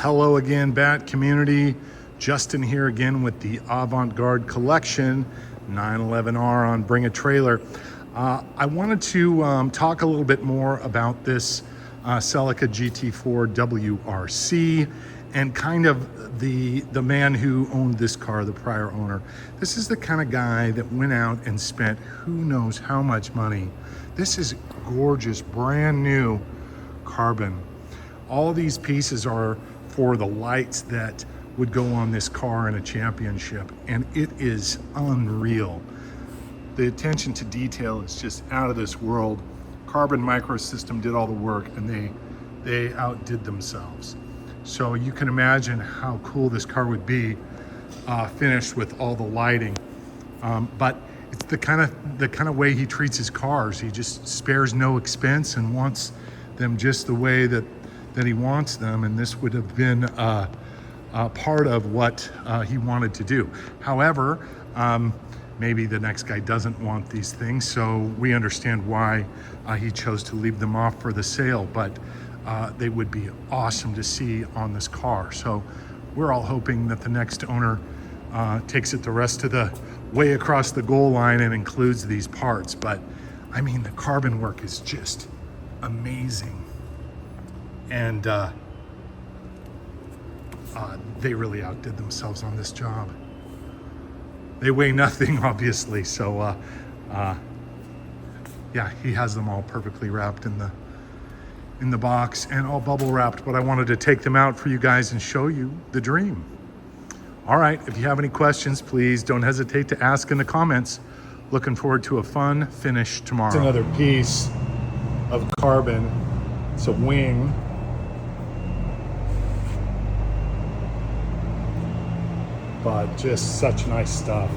Hello again, Bat community. Justin here again with the Avant-Garde Collection 911R on Bring a Trailer. I wanted to talk a little bit more about this Celica GT4 WRC and kind of the man who owned this car, the prior owner. This is the kind of guy that went out and spent who knows how much money. This is gorgeous, brand new carbon. All these pieces are for the lights that would go on this car in a championship, and it is unreal. The attention to detail is just out of this world. Carbon Microsystem did all the work, and they outdid themselves. So you can imagine how cool this car would be finished with all the lighting. But it's the kind of way he treats his cars. He just spares no expense and wants them just the way that he wants them, and this would have been part of what he wanted to do. However, maybe the next guy doesn't want these things, so we understand why he chose to leave them off for the sale, but they would be awesome to see on this car. So we're all hoping that the next owner takes it the rest of the way across the goal line and includes these parts. But I mean, the carbon work is just amazing. And they really outdid themselves on this job. They weigh nothing, obviously, so yeah, he has them all perfectly wrapped in the box and all bubble wrapped, but I wanted to take them out for you guys and show you the dream. All right, if you have any questions, please don't hesitate to ask in the comments. Looking forward to a fun finish tomorrow. It's another piece of carbon. It's a wing. But just such nice stuff.